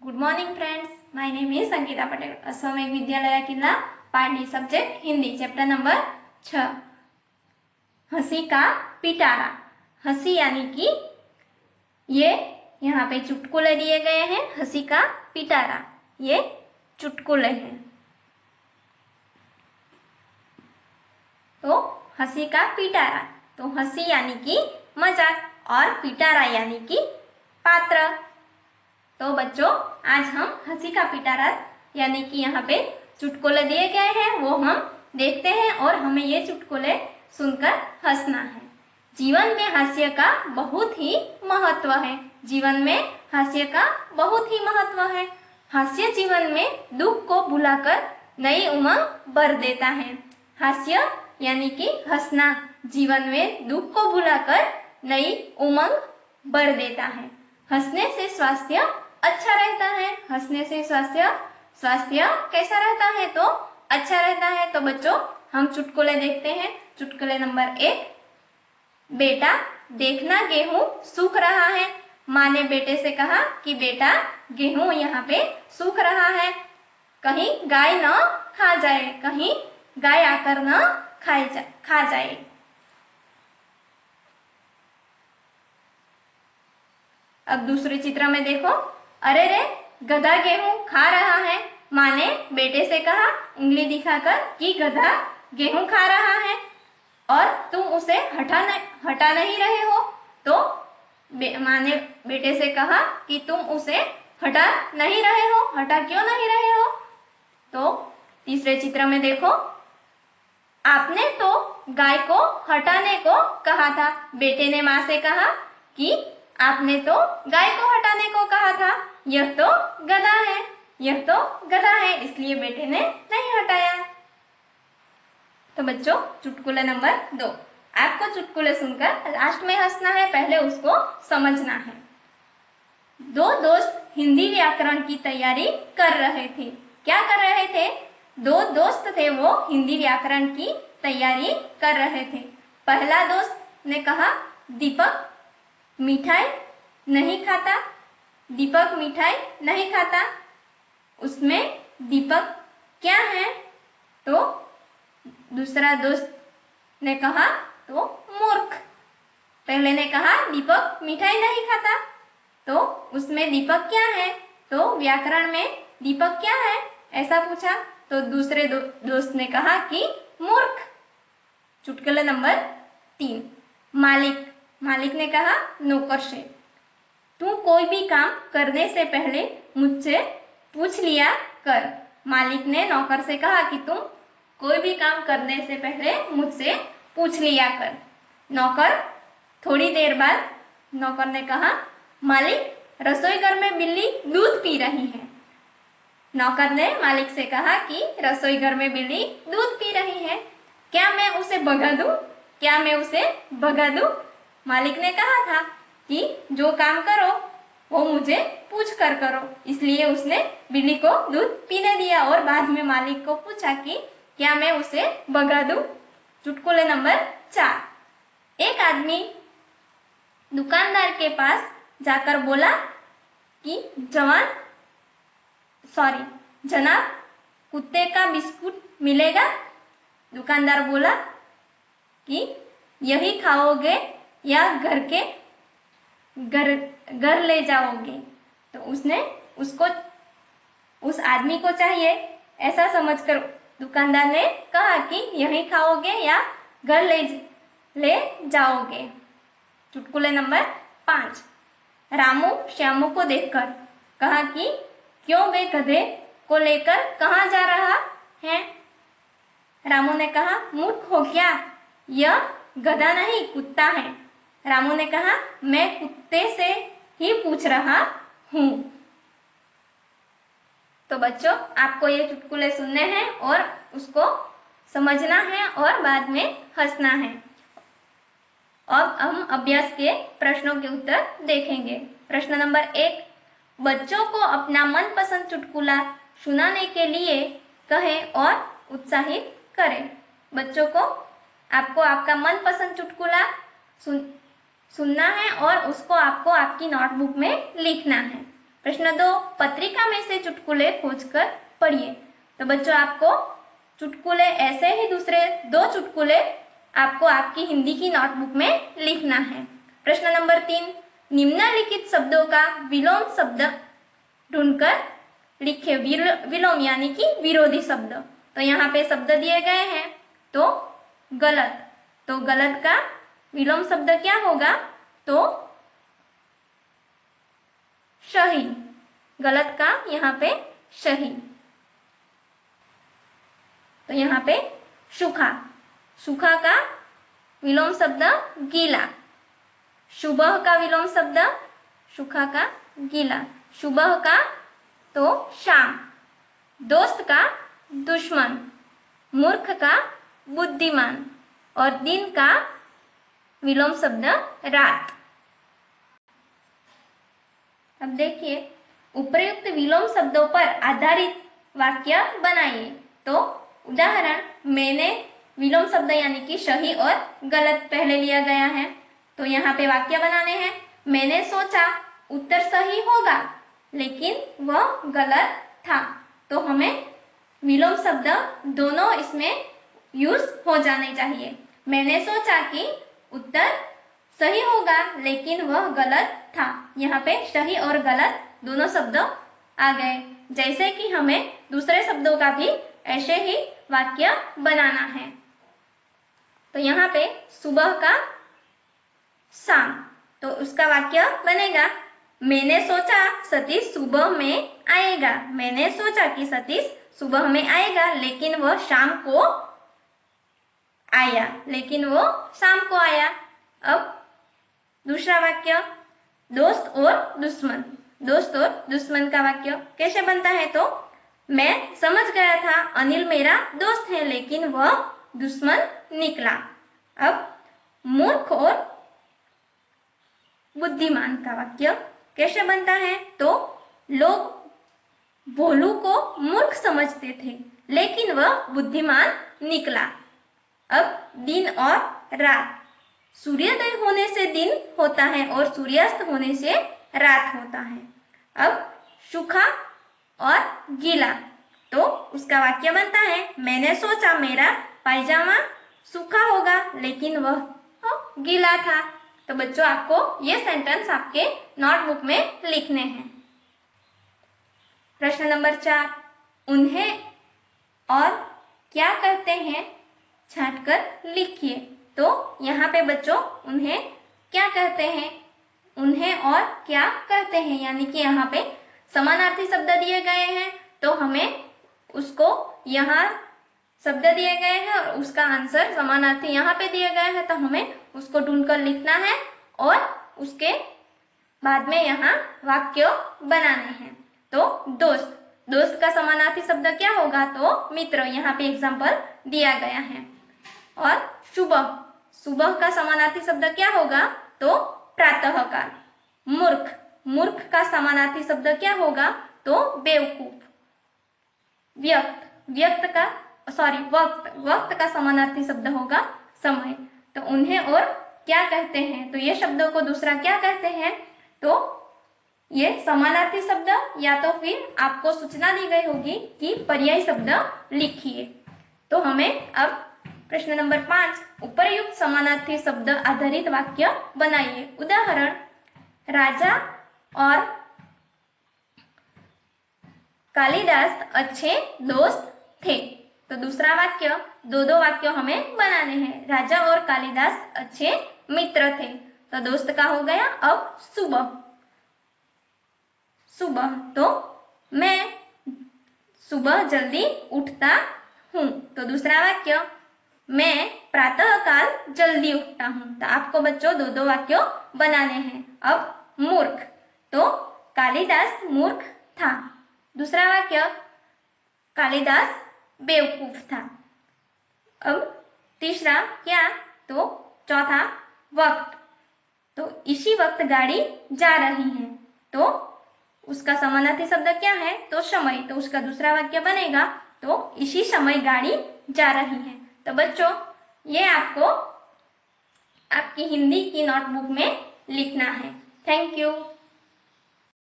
Good morning friends, my name is Sangeeta Patel. Ashwamegh Vidyalaya किला पार्टी subject Hindi chapter number 6 हंसी का पिटारा। हंसी यानी कि ये यहाँ पे चुटकुले दिए गए हैं। हंसी का पिटारा ये चुटकुले हैं। तो हंसी का पिटारा, तो हंसी यानी कि मजाक और पिटारा यानी कि पात्र। तो बच्चों आज हम हंसी का पिटारा यानी कि यहाँ पे चुटकुले दिए गए हैं वो हम देखते हैं और हमें ये चुटकुले सुनकर हंसना है। जीवन में हास्य का बहुत ही महत्व है। जीवन में हास्य का बहुत ही महत्व है। हास्य जीवन में दुख को भुलाकर नई उमंग भर देता है। हास्य यानी कि हंसना जीवन में दुख को भुलाकर नई उमंग भर देता है। हंसने से स्वास्थ्य अच्छा रहता है। हंसने से स्वास्थ्य कैसा रहता है? तो अच्छा रहता है। तो बच्चों हम चुटकुले देखते हैं। चुटकुले नंबर 1, बेटा देखना गेहूं सूख रहा है। माँ ने बेटे से कहा कि बेटा गेहूं यहाँ पे सूख रहा है, कहीं गाय न खा जाए, कहीं गाय आकर न खा जाए। अब दूसरे चित्र में देखो, अरे रे गधा गेहूं खा रहा है। माँ ने बेटे से कहा उंगली दिखाकर कि गधा गेहूं खा रहा है और तुम उसे हटा नहीं रहे हो। तो माँ ने बेटे से कहा कि तुम उसे हटा नहीं रहे हो, हटा क्यों नहीं रहे हो? तो तीसरे चित्र में देखो, आपने तो गाय को हटाने को कहा था। बेटे ने माँ से कहा कि आपने तो गाय को हटाने को कहा था, यह तो गधा है, यह तो गधा है, इसलिए बेटे ने नहीं हटाया। तो बच्चों चुटकुले नंबर 2, आपको चुटकुले सुनकर लास्ट में हंसना है, पहले उसको समझना है। दो दोस्त हिंदी व्याकरण की तैयारी कर रहे थे। क्या कर रहे थे? दो दोस्त थे, वो हिंदी व्याकरण की तैयारी कर रहे थे। पहला दोस्त ने कहा दीपक मिठाई नहीं खाता। दीपक मिठाई नहीं खाता। उसमें दीपक क्या है? तो दूसरा दोस्त ने कहा तो मूर्ख। पहले ने कहा दीपक मिठाई नहीं खाता, तो उसमें दीपक क्या है? तो व्याकरण में दीपक क्या है ऐसा पूछा। तो दूसरे दोस्त ने कहा कि मूर्ख। चुटकुले नंबर 3, मालिक ने कहा नौकर से, तू कोई भी काम करने से पहले मुझसे पूछ लिया कर। मालिक ने नौकर से कहा कि तुम कोई भी काम करने से पहले मुझसे पूछ लिया कर। नौकर थोड़ी देर बाद नौकर ने कहा मालिक रसोई घर में बिल्ली दूध पी रही है। नौकर ने मालिक से कहा कि रसोई घर में बिल्ली दूध पी रही है, क्या मैं उसे भगा दूं? क्या मैं उसे भगा दूं? मालिक ने कहा था कि जो काम करो वो मुझे पूछ कर करो, इसलिए उसने बिल्ली को दूध पीने दिया और बाद में मालिक को पूछा कि क्या मैं उसे भगा दूं? चुटकुले नंबर 4, एक आदमी दुकानदार के पास जाकर बोला कि जनाब कुत्ते का बिस्कुट मिलेगा? दुकानदार बोला कि यही खाओगे या घर ले जाओगे? तो उस आदमी को चाहिए ऐसा समझकर दुकानदार ने कहा कि यही खाओगे या घर ले जाओगे। चुटकुले नंबर 5, रामू श्यामू को देखकर कहा कि क्यों बे गधे को लेकर कहाँ जा रहा है? रामू ने कहा मूर्ख हो क्या, यह गधा नहीं कुत्ता है। रामू ने कहा मैं कुत्ते से ही पूछ रहा हूँ। तो बच्चों आपको ये चुटकुले सुनने हैं और उसको समझना है और बाद में हंसना है। अब हम अभ्यास के प्रश्नों के उत्तर देखेंगे। प्रश्न नंबर 1, बच्चों को अपना मनपसंद चुटकुला सुनाने के लिए कहें और उत्साहित करें। बच्चों को आपको आपका मनपसंद चुटकुला सुनना है और उसको आपको आपकी नोटबुक में लिखना है। प्रश्न 2, पत्रिका में से चुटकुले खोजकर पढ़िए। तो बच्चों आपको चुटकुले ऐसे ही दूसरे 2 चुटकुले आपको आपकी हिंदी की नोटबुक में लिखना है। प्रश्न नंबर 3, निम्नलिखित शब्दों का विलोम शब्द ढूंढकर लिखे। विलोम यानी कि विरोधी शब्द। तो यहाँ पे शब्द दिए गए हैं, तो गलत, तो गलत का विलोम शब्द क्या होगा? तो सही। गलत का यहाँ पे सही। तो यहाँ पे सूखा, सूखा का विलोम शब्द गीला। सुबह का विलोम शब्द सूखा का गीला। सुबह का तो शाम। दोस्त का दुश्मन। मूर्ख का बुद्धिमान। और दिन का विलोम शब्द रात। अब देखिए, उपर्युक्त विलोम शब्दों पर आधारित वाक्य बनाइए। तो उदाहरण, मैंने विलोम शब्द यानी कि सही और गलत पहले लिया गया है। तो यहाँ पे वाक्य बनाने हैं। मैंने सोचा उत्तर सही होगा, लेकिन वह गलत था। तो हमें विलोम शब्द दोनों इसमें यूज हो जाने चाहिए। मैंने सोचा कि उत्तर सही होगा, लेकिन वह गलत था। यहाँ पे सही और गलत दोनों शब्द आ गए। जैसे कि हमें दूसरे शब्दों का भी ऐसे ही वाक्य बनाना है। तो यहाँ पे सुबह का शाम, तो उसका वाक्य बनेगा, मैंने सोचा सतीश सुबह में आएगा। मैंने सोचा कि सतीश सुबह में आएगा, लेकिन वह शाम को आया। अब दूसरा वाक्य, दोस्त और दुश्मन। दोस्त और दुश्मन का वाक्य कैसे बनता है? तो मैं समझ गया था अनिल मेरा दोस्त है, लेकिन वह दुश्मन निकला। अब मूर्ख और बुद्धिमान का वाक्य कैसे बनता है? तो लोग भोलू को मूर्ख समझते थे, लेकिन वह बुद्धिमान निकला। अब दिन और रात, सूर्योदय होने से दिन होता है और सूर्यास्त होने से रात होता है। अब सूखा और गीला, तो उसका वाक्य बनता है, मैंने सोचा मेरा पायजामा सूखा होगा, लेकिन वह गीला था। तो बच्चों आपको ये सेंटेंस आपके नोटबुक में लिखने हैं। प्रश्न नंबर 4, उन्हें और क्या कहते हैं छांटकर लिखिए। तो यहाँ पे बच्चों उन्हें क्या कहते हैं, उन्हें और क्या कहते हैं, यानी कि यहाँ पे समानार्थी शब्द दिए गए हैं। तो हमें उसको, यहाँ शब्द दिए गए हैं और उसका आंसर समानार्थी यहाँ पे दिए गए हैं, तो हमें उसको ढूंढकर लिखना है और उसके बाद में यहाँ वाक्य बनाने हैं। तो दोस्त, दोस्त का समानार्थी शब्द क्या होगा? तो मित्र। यहाँ पे एग्जाम्पल दिया गया है। और सुबह, सुबह का समानार्थी शब्द क्या होगा? तो प्रातःकाल। मूर्ख, मूर्ख का समानार्थी शब्द क्या होगा? तो बेवकूफ। व्यक्त, वक्त, वक्त का समानार्थी शब्द होगा समय। तो उन्हें और क्या कहते हैं? तो ये शब्दों को दूसरा क्या कहते हैं? तो ये समानार्थी शब्द, या तो फिर आपको सूचना दी गई होगी कि पर्यायी शब्द लिखिए। तो हमें अब प्रश्न नंबर 5, उपर्युक्त समानार्थी शब्द आधारित वाक्य बनाइए। उदाहरण, राजा और कालिदास अच्छे दोस्त थे। तो दूसरा वाक्य, दो वाक्य हमें बनाने हैं। राजा और कालिदास अच्छे मित्र थे। तो दोस्त का हो गया। अब सुबह, सुबह, तो मैं सुबह जल्दी उठता हूँ। तो दूसरा वाक्य, मैं प्रातःकाल जल्दी उठता हूँ। तो आपको बच्चों दो वाक्य बनाने हैं। अब मूर्ख, तो कालिदास मूर्ख था। दूसरा वाक्य, कालिदास बेवकूफ था। अब तीसरा क्या? तो चौथा, वक्त, तो इसी वक्त गाड़ी जा रही है। तो उसका समानार्थी शब्द क्या है? तो समय। तो उसका दूसरा वाक्य बनेगा, तो इसी समय गाड़ी जा रही है। तो बच्चों ये आपको आपकी हिंदी की नोटबुक में लिखना है। Thank you.